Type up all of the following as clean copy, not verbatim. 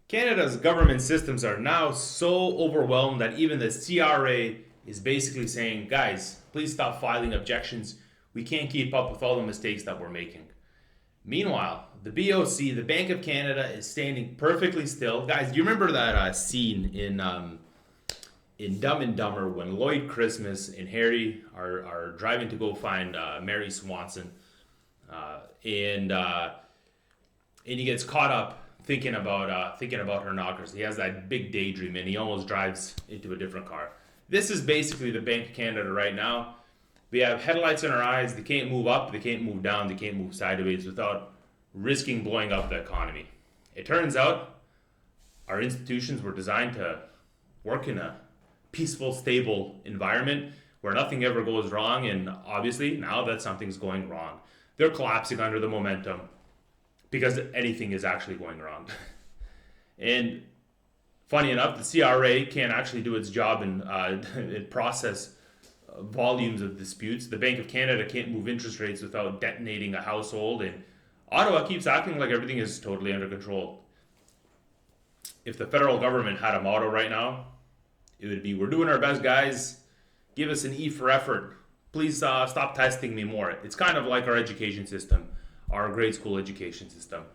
Canada's government systems are now so overwhelmed that even the CRA is basically saying, guys, please stop filing objections. We can't keep up with all the mistakes that we're making. Meanwhile, the BoC, the Bank of Canada, is standing perfectly still. Guys, do you remember that scene in Dumb and Dumber when Lloyd Christmas and Harry are driving to go find Mary Swanson, and he gets caught up thinking about her knockers. He has that big daydream and he almost drives into a different car. This is basically the Bank of Canada right now. We have headlights in our eyes. They can't move up, they can't move down, they can't move sideways without risking blowing up the economy. It turns out our institutions were designed to work in a peaceful, stable environment where nothing ever goes wrong, and obviously now that something's going wrong, they're collapsing under the momentum because anything is actually going wrong. And funny enough, the CRA can't actually do its job and process volumes of disputes. The Bank of Canada can't move interest rates without detonating a household, and Ottawa keeps acting like everything is totally under control. If the federal government had a motto right now, it would be, we're doing our best, guys. Give us an E for effort. Please stop testing me more. It's kind of like our education system, our grade school education system.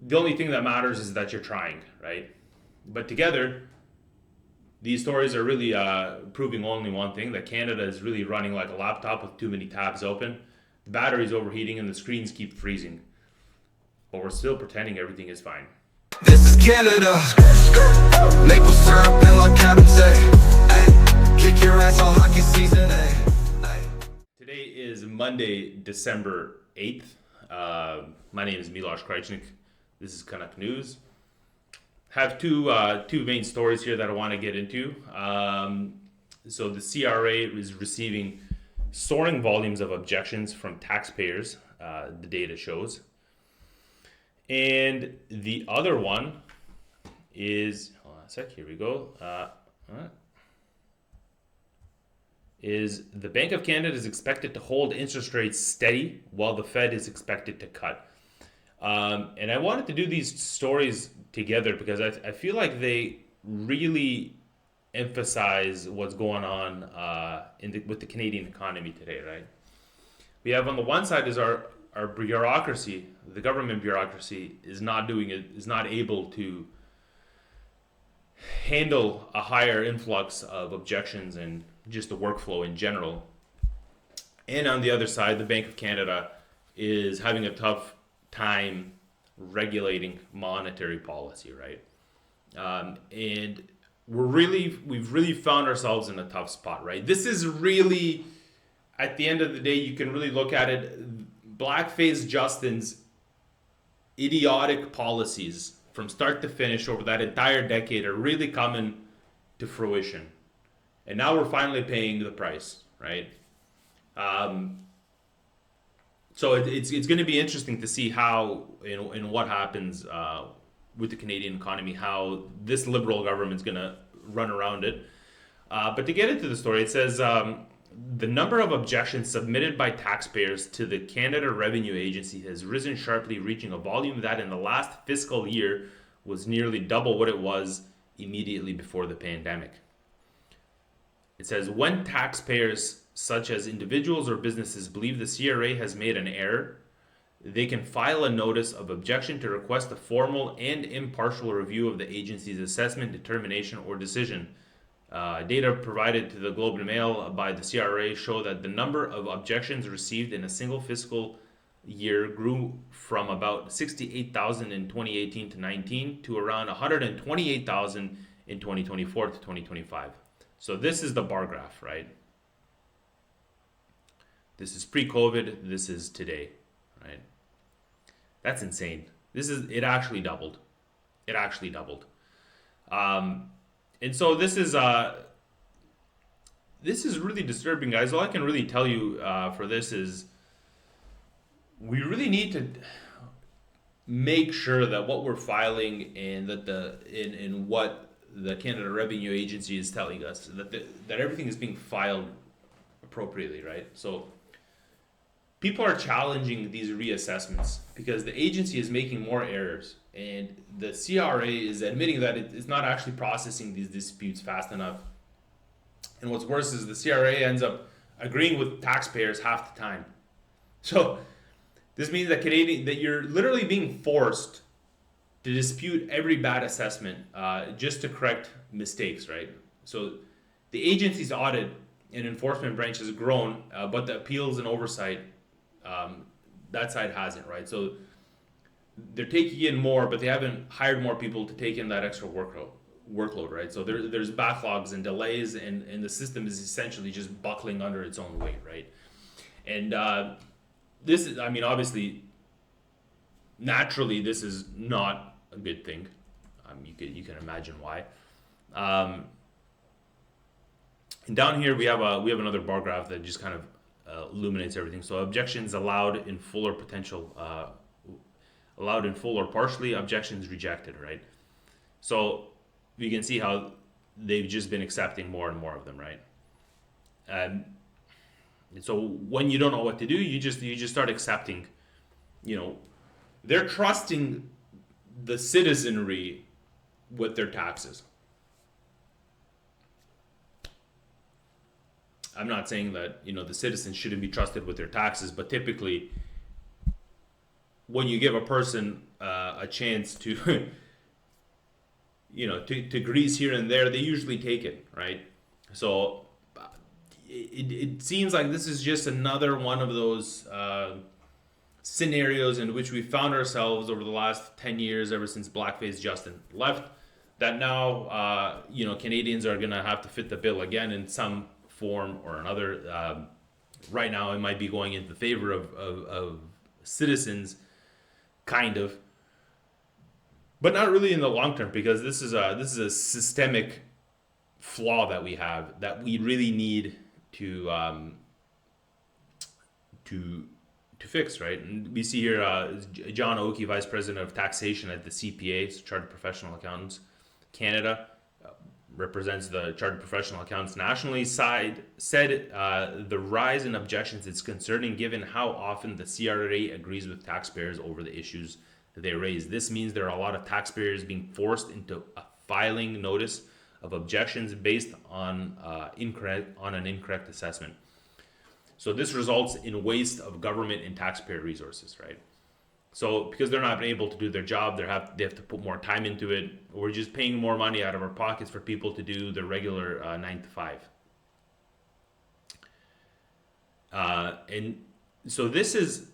The only thing that matters is that you're trying, right? But together, these stories are really proving only one thing, that Canada is really running like a laptop with too many tabs open. The battery's overheating and the screens keep freezing. But we're still pretending everything is fine. This is Canada. Maple syrup and like Captain say, kick your ass all hockey season. Today is Monday, December 8th. My name is Miloš Krajčnik. This is Canuck News. Have two main stories here that I want to get into. So the CRA is receiving soaring volumes of objections from taxpayers, the data shows. And the other one is, hold on a sec, here we go. Is the Bank of Canada is expected to hold interest rates steady while the Fed is expected to cut. And I wanted to do these stories together because I feel like they really emphasize what's going on with the Canadian economy today, right? We have on the one side is our bureaucracy, the government bureaucracy is not able to handle a higher influx of objections and just the workflow in general. And on the other side, the Bank of Canada is having a tough time regulating monetary policy, right? And we've really found ourselves in a tough spot, right? This is really, at the end of the day, you can really look at it, blackface Justin's idiotic policies from start to finish over that entire decade are really coming to fruition. And now we're finally paying the price, right? So it's going to be interesting to see how and what happens with the Canadian economy, how this Liberal government's going to run around it. But to get into the story, it says the number of objections submitted by taxpayers to the Canada Revenue Agency has risen sharply, reaching a volume that in the last fiscal year was nearly double what it was immediately before the pandemic. It says, when taxpayers, such as individuals or businesses, believe the CRA has made an error, they can file a notice of objection to request a formal and impartial review of the agency's assessment, determination, or decision. Data provided to the Globe and Mail by the CRA show that the number of objections received in a single fiscal year grew from about 68,000 in 2018 to 19 to around 128,000 in 2024 to 2025. So this is the bar graph, right? This is pre-COVID, this is today, right? That's insane. It actually doubled. It actually doubled. And so this is really disturbing, guys. All I can really tell you for this is we really need to make sure that what we're filing and that in what the Canada Revenue Agency is telling us that everything is being filed appropriately, right? So people are challenging these reassessments because the agency is making more errors, and the CRA is admitting that it's not actually processing these disputes fast enough. And what's worse is the CRA ends up agreeing with taxpayers half the time. So this means that you're literally being forced to dispute every bad assessment just to correct mistakes, right? So the agency's audit and enforcement branch has grown, but the appeals and oversight, that side hasn't, right? So they're taking in more, but they haven't hired more people to take in that extra workload, right? So there's backlogs and delays, and the system is essentially just buckling under its own weight, right? And this is, I mean, obviously, naturally, this is not a good thing. You can imagine why. And down here we have another bar graph that just kind of illuminates everything. So objections allowed in full or partially, objections rejected, right? So you can see how they've just been accepting more and more of them, right? And so when you don't know what to do, you just start accepting. They're trusting the citizenry with their taxes. I'm not saying that the citizens shouldn't be trusted with their taxes, but typically, when you give a person a chance to to grease here and there, they usually take it, right? So it seems like this is just another one of those scenarios in which we found ourselves over the last 10 years, ever since Blackface Justin left, that now Canadians are going to have to fit the bill again in some form or another. Right now, it might be going in the favor of citizens, kind of, but not really in the long term, because this is a systemic flaw that we have that we really need to fix, right? And we see here John Oakey, Vice President of Taxation at the CPA, so Chartered Professional Accountants Canada, represents the Chartered Professional Accountants nationally, said the rise in objections is concerning given how often the CRA agrees with taxpayers over the issues that they raise. This means there are a lot of taxpayers being forced into a filing notice of objections based on an incorrect assessment. So this results in waste of government and taxpayer resources, right? So because they're not able to do their job, they have to put more time into it. We're just paying more money out of our pockets for people to do their regular 9 to 5. And so this is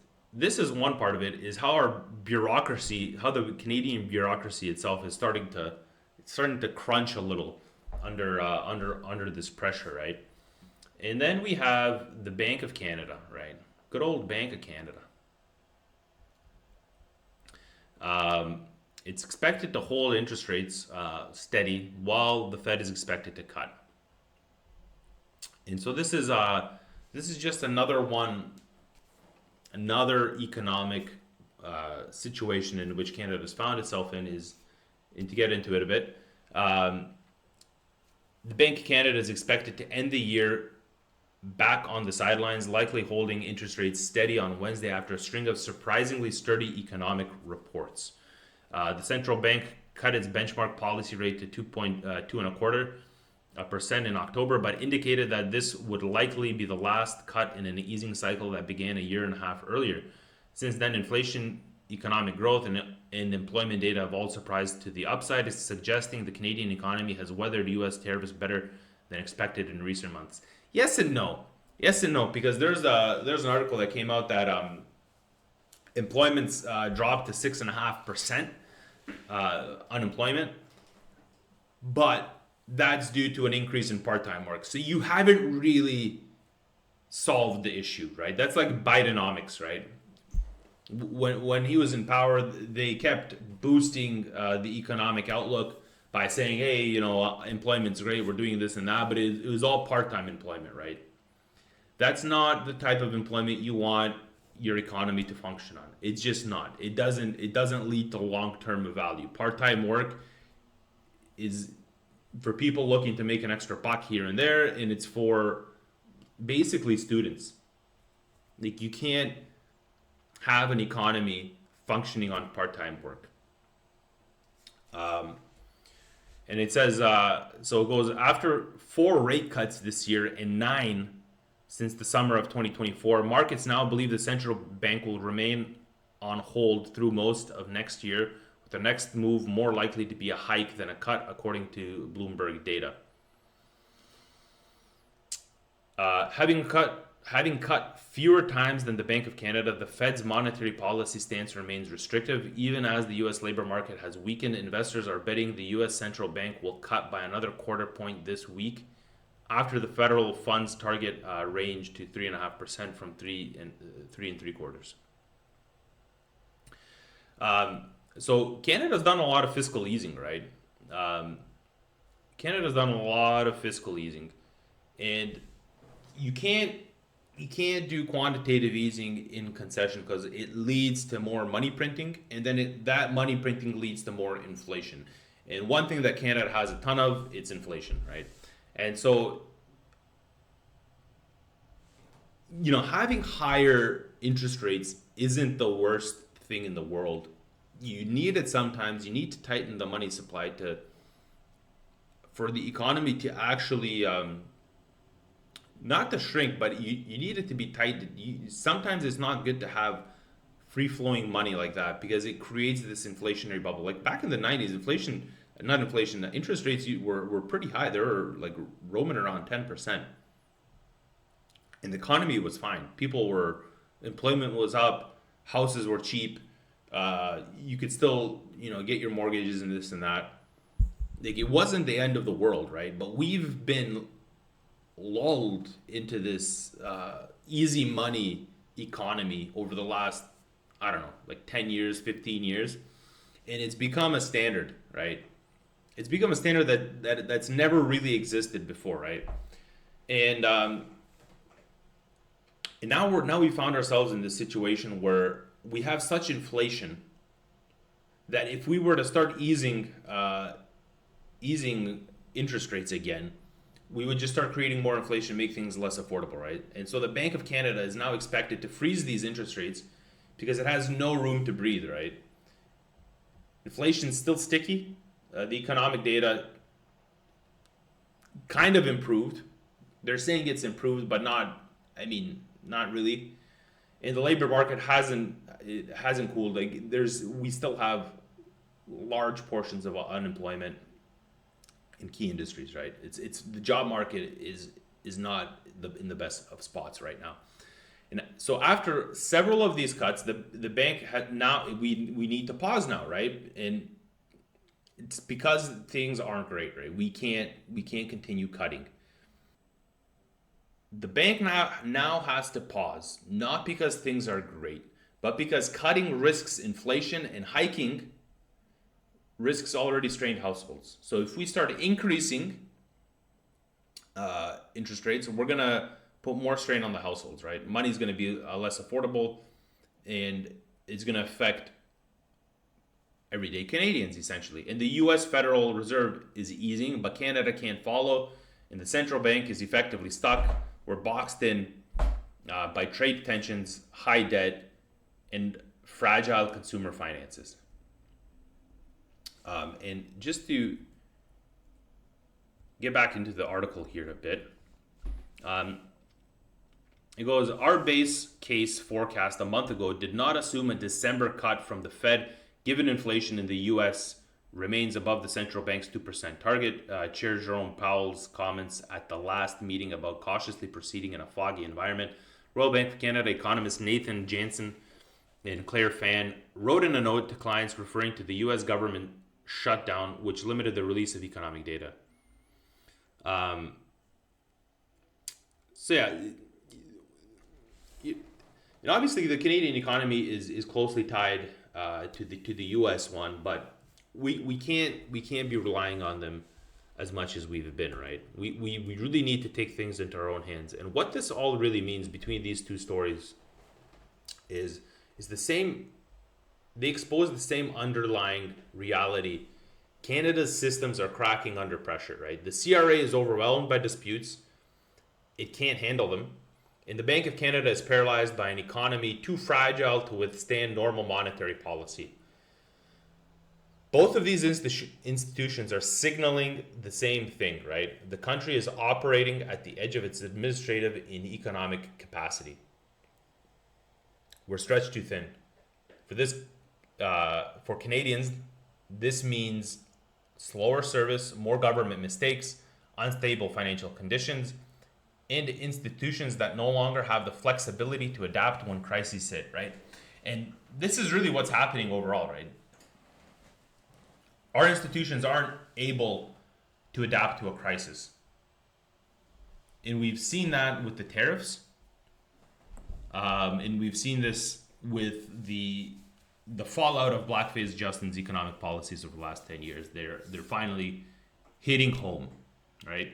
one part of it, is how our bureaucracy, how the Canadian bureaucracy itself is starting to crunch a little under this pressure, right? And then we have the Bank of Canada, right? Good old Bank of Canada. It's expected to hold interest rates steady while the Fed is expected to cut. And so this is just another economic situation in which Canada has found itself in. And to get into it a bit, the Bank of Canada is expected to end the year back on the sidelines, likely holding interest rates steady on Wednesday after a string of surprisingly sturdy economic reports. The central bank cut its benchmark policy rate to 2.25% in October, but indicated that this would likely be the last cut in an easing cycle that began a year and a half earlier. Since then, inflation, economic growth, and employment data have all surprised to the upside, suggesting the Canadian economy has weathered U.S. tariffs better than expected in recent months. Yes and no, because there's an article that came out that employment's dropped to 6.5% unemployment, but that's due to an increase in part-time work. So you haven't really solved the issue, right? That's like Bidenomics, right? When he was in power, they kept boosting the economic outlook by saying, hey, employment's great, we're doing this and that, but it was all part-time employment, right? That's not the type of employment you want your economy to function on. It's just not. It doesn't lead to long-term value. Part-time work is for people looking to make an extra buck here and there, and it's for basically students. Like, you can't have an economy functioning on part-time work. And it says, so it goes, after 4 rate cuts this year and 9 since the summer of 2024, markets now believe the central bank will remain on hold through most of next year, with the next move more likely to be a hike than a cut, according to Bloomberg data. Having cut fewer times than the Bank of Canada, the Fed's monetary policy stance remains restrictive. Even as the U.S. labor market has weakened, investors are betting the U.S. central bank will cut by another quarter point this week, after the federal funds target range to 3.5% from 3.75%. So Canada's done a lot of fiscal easing, right? Canada's done a lot of fiscal easing, and you can't do quantitative easing in concession because it leads to more money printing, and then that money printing leads to more inflation. And one thing that Canada has a ton of, it's inflation, right? And so, having higher interest rates isn't the worst thing in the world. You need it sometimes. You need to tighten the money supply for the economy to actually not to shrink, but you need it to be tight. Sometimes it's not good to have free-flowing money like that, because it creates this inflationary bubble. Like back in the 90s, interest rates were pretty high. They were like roaming around 10%. And the economy was fine. Employment was up, houses were cheap. You could still, get your mortgages and this and that. Like, it wasn't the end of the world, right? But we've been lulled into this easy money economy over the last, 10 years, 15 years. And it's become a standard, right? It's become a standard that's never really existed before, right? And now we found ourselves in this situation where we have such inflation that if we were to start easing interest rates again, we would just start creating more inflation, make things less affordable, right? And so the Bank of Canada is now expected to freeze these interest rates because it has no room to breathe, right? Inflation's still sticky. The economic data kind of improved. They're saying it's improved, but not really. And the labor market hasn't cooled. We still have large portions of unemployment in key industries, right? It's the job market is not in the best of spots right now. And so after several of these cuts, the bank had now we need to pause now, right? And it's because things aren't great, right? We can't continue cutting. The bank now has to pause, not because things are great, but because cutting risks inflation and hiking risks already strained households. So if we start increasing interest rates, we're going to put more strain on the households, right? Money's going to be less affordable, and it's going to affect everyday Canadians, essentially. And the U.S. Federal Reserve is easing, but Canada can't follow, and the central bank is effectively stuck. We're boxed in by trade tensions, high debt, and fragile consumer finances. And just to get back into the article here a bit, it goes, our base case forecast a month ago did not assume a December cut from the Fed, given inflation in the U.S. remains above the central bank's 2% target. Chair Jerome Powell's comments at the last meeting about cautiously proceeding in a foggy environment. Royal Bank of Canada economists Nathan Jansen and Claire Fan wrote in a note to clients referring to the U.S. government shutdown, which limited the release of economic data. Obviously the Canadian economy is closely tied to the U.S. one, but we can't be relying on them as much as we've been, right? We really need to take things into our own hands. And what this all really means between these two stories is the same. They expose the same underlying reality. Canada's systems are cracking under pressure, right? The CRA is overwhelmed by disputes. It can't handle them. And the Bank of Canada is paralyzed by an economy too fragile to withstand normal monetary policy. Both of these institutions are signaling the same thing, right? The country is operating at the edge of its administrative and economic capacity. We're stretched too thin. For Canadians, this means slower service, more government mistakes, unstable financial conditions, and institutions that no longer have the flexibility to adapt when crises hit, right? And this is really what's happening overall, right? Our institutions aren't able to adapt to a crisis. And we've seen that with the tariffs. And we've seen this with the fallout of blackface Justin's economic policies over the last 10 years. They're finally hitting home, right?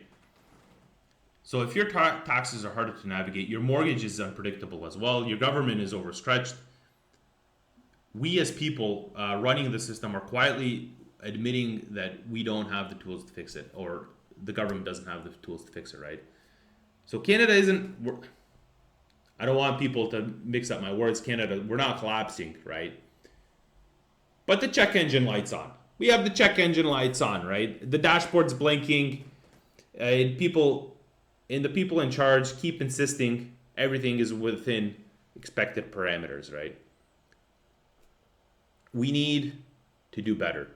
So if your taxes are harder to navigate, your mortgage is unpredictable as well, your government is overstretched, we as people running the system are quietly admitting that we don't have the tools to fix it, or the government doesn't have the tools to fix it, right? So Canada isn't, I don't want people to mix up my words, Canada, we're not collapsing, right? But the check engine light's on. We have the check engine lights on, right? The dashboard's blinking, and the people in charge keep insisting everything is within expected parameters, right? We need to do better.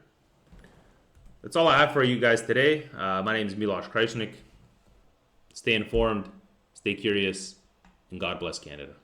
That's all I have for you guys today. My name is Miloš Krajčnik. Stay informed, stay curious, and God bless Canada.